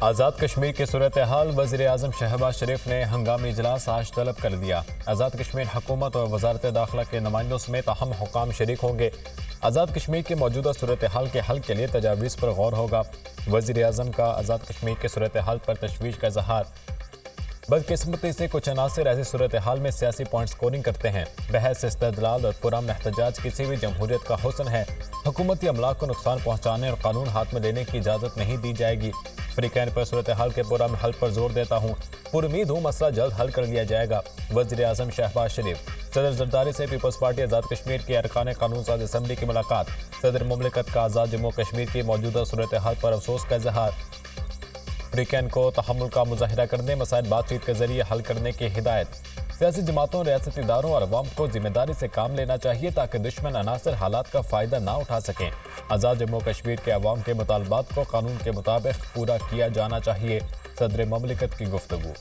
आज़ाद कश्मीर की सूरत हाल वज़ीर आज़म शहबाज शरीफ ने हंगामी इजलास आज तलब कर दिया। आज़ाद कश्मीर हुकूमत और वजारत दाखिला के नुमाइंदों समेत अहम हुकाम शरीक होंगे। आज़ाद कश्मीर की मौजूदा सूरत हाल के हल के लिए तजावीज़ पर गौर होगा। वज़ीर आज़म का आज़ाद कश्मीर की सूरत हाल पर तशवीश का इजहार। बदकिस्मती से कुछ अनासर ऐसी सूरत हाल में सियासी पॉइंट स्कोरिंग करते हैं। बहस, इस्तदलाल और पुरअमन एहतजाज किसी भी जमहूरियत का हुस्न है। हुकूमती अमला को नुकसान पहुँचाने और कानून हाथ में लेने की इजाज़त नहीं दी जाएगी। फ्रीकैन पर सूरत हाल के पुरअमन हल पर जोर देता हूँ। पुरुमीद हूँ मसला जल्द हल कर लिया जाएगा। वज़ीर आज़म शहबाज शरीफ। सदर जरदारी से पीपल्स पार्टी आज़ाद कश्मीर के अरकान कानून साज असम्बली की मुलाकात। सदर मुमलिकत का आज़ाद जम्मू कश्मीर की मौजूदा सूरत हाल पर अफसोस का इजहार। फ्रीकैन को तहम्मुल का मुजाहिरा करने, मसाइल बातचीत के जरिए हल करने की हिदायत। सियासी जमातों, रियासती इदारों और अवाम को जिम्मेदारी से काम लेना चाहिए ताकि दुश्मन अनासर हालात का फ़ायदा ना उठा सकें। आज़ाद जम्मू कश्मीर के अवाम के मुतालबात को कानून के मुताबिक पूरा किया जाना चाहिए। सदर मुमलिकत की गुफ्तगू।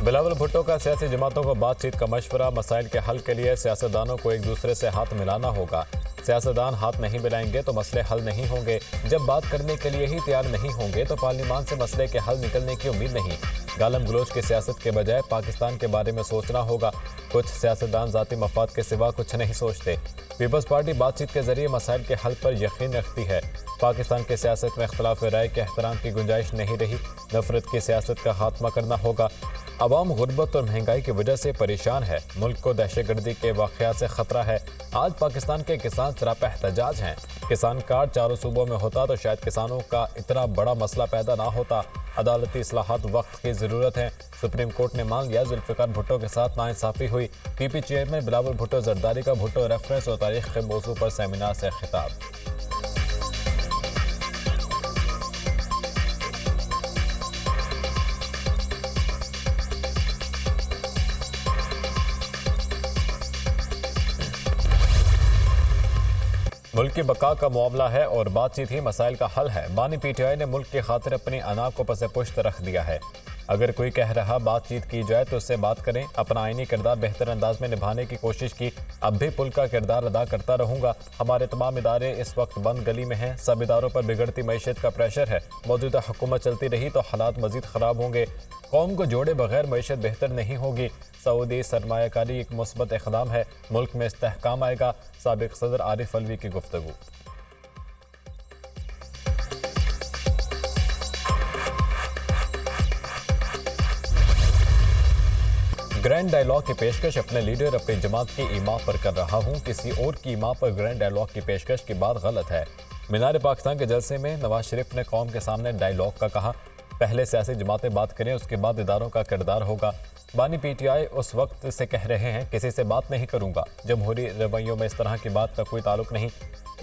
बिलावल भुट्टो का सियासी जमातों को बातचीत का मशवरा। मसाइल के हल के लिए सियासतदानों को एक दूसरे से हाथ मिलाना होगा। सियासतदान हाथ नहीं मिलाएंगे तो मसले हल नहीं होंगे। जब बात करने के लिए ही तैयार नहीं होंगे तो पार्लियामान से मसले के हल निकलने की उम्मीद नहीं। गालम गलोच की सियासत के बजाय पाकिस्तान के बारे में सोचना होगा। कुछ सियासतदान ज़ाती मफाद के सिवा कुछ नहीं सोचते। पीपल्स पार्टी बातचीत के जरिए मसाइल के हल पर यकीन रखती है। पाकिस्तान की सियासत में इख्तलाफ राय के एहतराम की गुंजाइश नहीं रही। नफरत की सियासत का खात्मा करना होगा। अवाम गुर्बत और महंगाई की वजह से परेशान है। मुल्क को दहशतगर्दी के वाक़यात से खतरा है। आज पाकिस्तान के किसान सरापा एहतजाज हैं। किसान कार्ड चारों सूबों में होता तो शायद किसानों का इतना बड़ा मसला पैदा ना होता। अदालती इस्लाहात वक्त की ज़रूरत है। सुप्रीम कोर्ट ने मान लिया जुल्फ़िकार भुट्टो के साथ नाइंसाफ़ी हुई। पीपी चेयरमैन बिलावल भुट्टो जरदारी का भुट्टो रेफरेंस और तारीख के मौजू पर सेमिनार से खिताब। मुल्क की बका का मामला है और बातचीत ही मसाइल का हल है। बानी पीटीआई ने मुल्क की खातिर अपनी अना को पसे पुश्त रख दिया है। अगर कोई कह रहा बातचीत की जाए तो उससे बात करें। अपना आईनी किरदार बेहतर अंदाज में निभाने की कोशिश की। अब भी पुल का किरदार अदा करता रहूंगा। हमारे तमाम इदारे इस वक्त बंद गली में हैं। सब इदारों पर बिगड़ती मईशत का प्रेशर है। मौजूदा हुकूमत चलती रही तो हालात मजीद ख़राब होंगे। कौम को जोड़े बगैर मईशत बेहतर नहीं होगी। सऊदी सरमायाकारी एक मुस्बत इक़दाम है। मुल्क में इस्तेहकाम आएगा। साबिक सदर आरिफ अलवी की गुफ्तगू। ग्रैंड डायलॉग की पेशकश अपने लीडर अपनी जमात की इमाम पर कर रहा हूँ। किसी और की इमाम पर ग्रैंड डायलॉग की पेशकश की बात गलत है। मीनार पाकिस्तान के जलसे में नवाज शरीफ ने कौम के सामने डायलॉग का कहा। पहले सियासी जमातें बात करें, उसके बाद इदारों का किरदार होगा। बानी पीटीआई उस वक्त से कह रहे हैं किसी से बात नहीं करूंगा। जमहूरी रवैयों में इस तरह की बात का कोई ताल्लुक नहीं।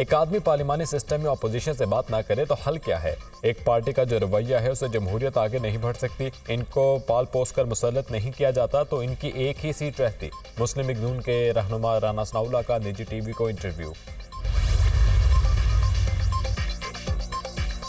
एक आदमी पार्लिमानी सिस्टम में अपोजिशन से बात ना करे तो हल क्या है। एक पार्टी का जो रवैया है उससे जमहूरियत आगे नहीं बढ़ सकती। इनको पाल पोस कर मुसल्लत नहीं किया जाता तो इनकी एक ही सीट रहती। मुस्लिम लीग नून के रहनुमा राना सनाउल्लाह का निजी टीवी को इंटरव्यू।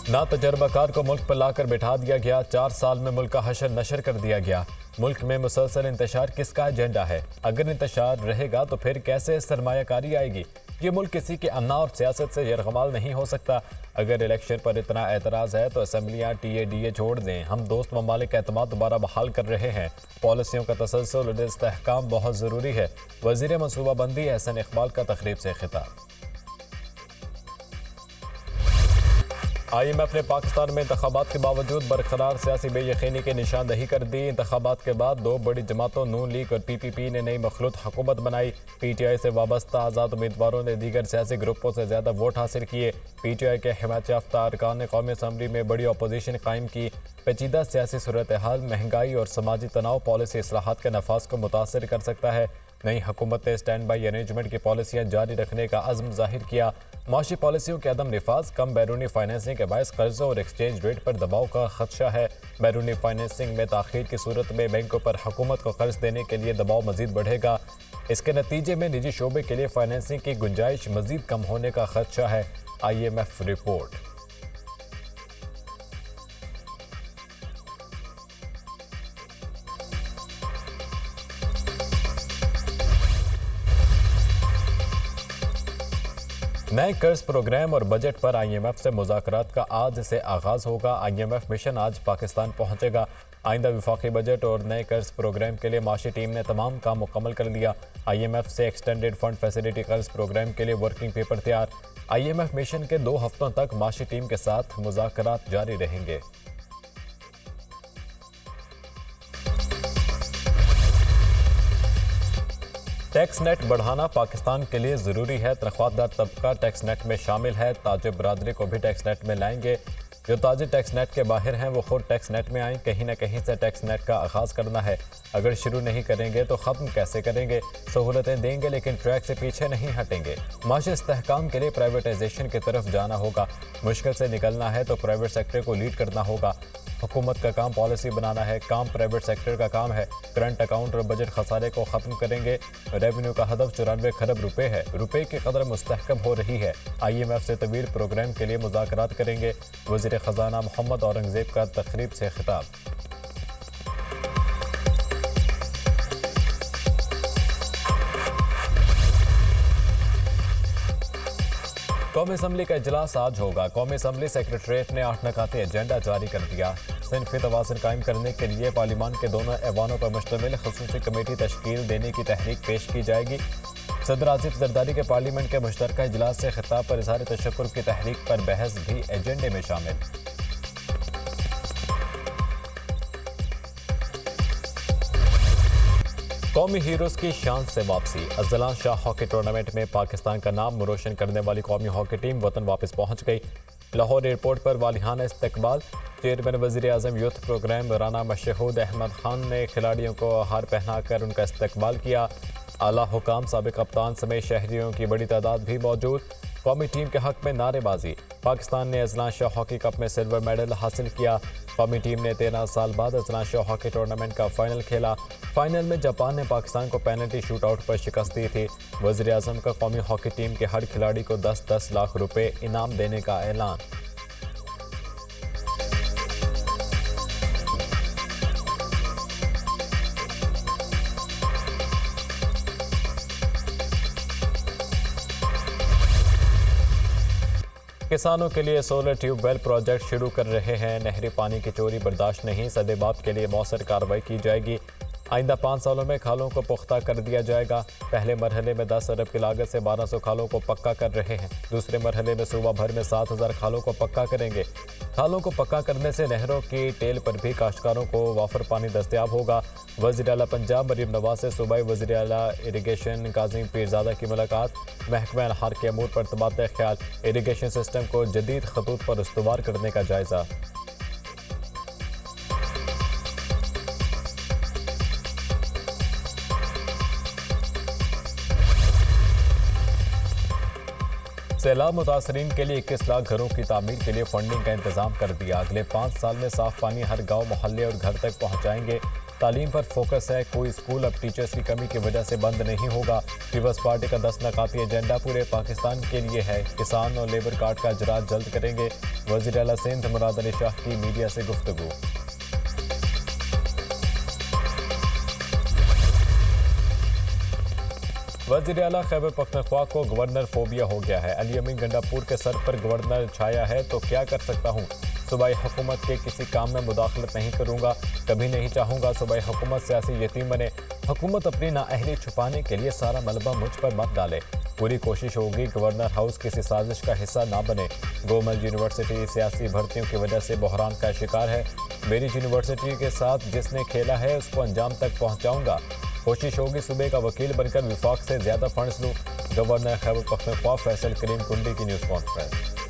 ना तजर्बाकार को मुल्क पर लाकर बिठा दिया गया। 4 साल में मुल्क का हशर नशर कर दिया गया। मुल्क में मुसलसल इंतशार किसका एजेंडा है। अगर इंतशार रहेगा तो फिर कैसे सरमायाकारी आएगी। ये मुल्क किसी के अन्ना और सियासत से यरगमाल नहीं हो सकता। अगर इलेक्शन पर इतना एतराज़ है तो असम्बलियाँ टीए छोड़ दें। हम दोस्त ममालिक का एतमाद दोबारा बहाल कर रहे हैं। पॉलिसियों का तसलसल और इस्तेहकाम बहुत ज़रूरी है। वज़ीर मनसूबाबंदी एहसन इकबाल का तकरीब से खिताब। IMF ने पाकिस्तान में इंतखाबात के बावजूद बरकरार सियासी बेयकीनी की निशानदही कर दी। इंतखाबात के बाद 2 बड़ी जमातों नून लीग और PPP ने नई मखलूत हुकूमत बनाई। PTI से वाबस्ता आज़ाद उम्मीदवारों ने दीगर सियासी ग्रुपों से ज़्यादा वोट हासिल किए। PTI के हिमायत याफ्ता अरकान ने कौमी असम्बली में बड़ी अपोजिशन कायम की। पेचीदा सियासी सूरत हाल, महंगाई और समाजी तनाव पॉलिसी इस्लाहात के नफाज को मुतासर कर सकता है। नई हुकूमत ने स्टैंड बाई अरेंजमेंट की पॉलिसियाँ जारी रखने का अज़्म जाहिर किया। माशी पॉलिसियों के अदम निफाज, कम बैरूनी फाइनेंसिंग के बायस कर्जों और एक्सचेंज रेट पर दबाव का खदशा है। बैरूनी फाइनेंसिंग में ताख़ीर की सूरत में बैंकों पर हुकूमत को कर्ज देने के लिए दबाव मजीद बढ़ेगा। इसके नतीजे में निजी शोबे के लिए फाइनेंसिंग की गुंजाइश मजीद कम होने का खदशा है। IMF report. नए कर्ज प्रोग्राम और बजट पर IMF से मुज़ाकरात का आज से आगाज होगा। IMF मिशन आज पाकिस्तान पहुंचेगा। आइंदा वफाकी बजट और नए कर्ज प्रोग्राम के लिए माशी टीम ने तमाम काम मुकम्मल कर लिया। IMF से एक्सटेंडेड फंड फैसिलिटी कर्ज प्रोग्राम के लिए वर्किंग पेपर तैयार। IMF मिशन के 2 हफ्तों तक माशी टीम के साथ मुज़ाकरात जारी रहेंगे। टैक्स नेट बढ़ाना पाकिस्तान के लिए ज़रूरी है। तनख्वाहदार तबका टैक्स नेट में शामिल है। ताजिर बरादरी को भी टैक्स नेट में लाएंगे। जो ताजिर टैक्स नेट के बाहर हैं वो खुद टैक्स नेट में आएँ। कहीं ना कहीं से टैक्स नेट का आगाज़ करना है। अगर शुरू नहीं करेंगे तो ख़त्म कैसे करेंगे। सहूलतें देंगे लेकिन ट्रैक से पीछे नहीं हटेंगे। माशी इस्तेहकाम के लिए प्राइवेटाइजेशन की तरफ जाना होगा। मुश्किल से निकलना है तो प्राइवेट सेक्टर को लीड करना होगा। हुकूमत का काम पॉलिसी बनाना है, काम प्राइवेट सेक्टर का काम है। करंट अकाउंट और बजट खसारे को ख़त्म करेंगे। रेवेन्यू का हदफ 94 खरब रुपए है। रुपए की कदर मुस्तहकम हो रही है। IMF से तवील प्रोग्राम के लिए मुज़ाकरात करेंगे। वज़ीर ख़जाना मोहम्मद औरंगज़ेब का तकरीब से खिताब। कौमी असम्बली का इजलास आज होगा। कौमी असम्बली सेक्रेटरीट ने 8 नकाती एजेंडा जारी कर दिया। सिनफी तवाज़ुन कायम करने के लिए पार्लियामान के दोनों ऐवानों पर मुश्तमिल खसूसी कमेटी तश्कील देने की तहरीक पेश की जाएगी। सदर आसिफ जरदारी के पार्लियामेंट के मुश्तरका इजलास से खिताब पर इज़हार तशक्कुर की तहरीक पर बहस भी एजेंडे में शामिल। कौमी हीरोज़ की शान से वापसी। अज़लान शाह हॉकी टूर्नामेंट में पाकिस्तान का नाम रोशन करने वाली कौमी हॉकी टीम वतन वापस पहुंच गई। लाहौर एयरपोर्ट पर वालिहाना इस्तकबाल। चेयरमैन वज़ीर आज़म यूथ प्रोग्राम राना मशहूद अहमद खान ने खिलाड़ियों को हार पहनाकर उनका इस्तकबाल किया। आला हुकाम, साबिक़ कप्तान समेत शहरियों की बड़ी तादाद भी मौजूद। कौमी टीम के हक में नारेबाजी। पाकिस्तान ने अज़लान शाह हॉकी कप में सिल्वर मेडल हासिल किया। कौमी टीम ने 13 साल बाद अज़लान शाह हॉकी टूर्नामेंट का फाइनल खेला। फाइनल में जापान ने पाकिस्तान को पेनल्टी शूट आउट पर शिकस्त दी थी। वज़ीर आज़म का कौमी हॉकी टीम के हर खिलाड़ी को 10-10 लाख रुपए इनाम देने का ऐलान। किसानों के लिए सोलर ट्यूबवेल प्रोजेक्ट शुरू कर रहे हैं। नहरी पानी की चोरी बर्दाश्त नहीं। सदेबाप के लिए मौसर कार्रवाई की जाएगी। आइंदा 5 सालों में खालों को पुख्ता कर दिया जाएगा। पहले मरहले में 10 अरब की लागत से 1200 खालों को पक्का कर रहे हैं। दूसरे मरहले में सूबा भर में 7000 खालों को पक्का करेंगे। खालों को पक्का करने से नहरों की टेल पर भी काश्तकारों को वाफर पानी दस्तयाब होगा। वज़ीर आला पंजाब मरीम नवाज से सूबाई वज़ीर आला इरिगेशन काज़िम पीरज़ादा की मुलाकात। महकमा अनहार के अमूर पर तबादला ख्याल। इरिगेशन सिस्टम को जदीद खतूत पर इस्तवार करने का जायज़ा। सैलाब मुतासरीन के लिए 21 लाख घरों की तामीर के लिए फंडिंग का इंतजाम कर दिया। अगले 5 साल में साफ पानी हर गांव, मोहल्ले और घर तक पहुंचाएंगे। तालीम पर फोकस है। कोई स्कूल अब टीचर्स की कमी की वजह से बंद नहीं होगा। पीपल्स पार्टी का 10 नकाती एजेंडा पूरे पाकिस्तान के लिए है। किसान और लेबर कार्ड का इजरा जल्द करेंगे। वज़ीर आला सिंध मुराद अली शाह की मीडिया से गुफ्तगू। वज़ीर आला खैबर पख्तूनख्वा को गवर्नर फोबिया हो गया है। अली अमीन गंडापुर के सर पर गवर्नर छाया है तो क्या कर सकता हूँ। सूबाई हुकूमत के किसी काम में मुदाखलत नहीं करूँगा। कभी नहीं चाहूँगा सूबाई हुकूमत सियासी यतीम बने। हुकूमत अपनी नाअहली छुपाने के लिए सारा मलबा मुझ पर मत डाले। पूरी कोशिश होगी गवर्नर हाउस किसी साजिश का हिस्सा ना बने। गोमल यूनिवर्सिटी सियासी भर्तियों की वजह से बहरान का शिकार है। मेरी यूनिवर्सिटी के साथ जिसने खेला है उसको अंजाम तक पहुँचाऊँगा। कोशिश होगी सूबे का वकील बनकर विफाक से ज़्यादा फंड्स लूँ। गवर्नर खैबर पख्तूनख्वा फैसल करीम कुंडी की न्यूज़ कॉन्फ्रेंस।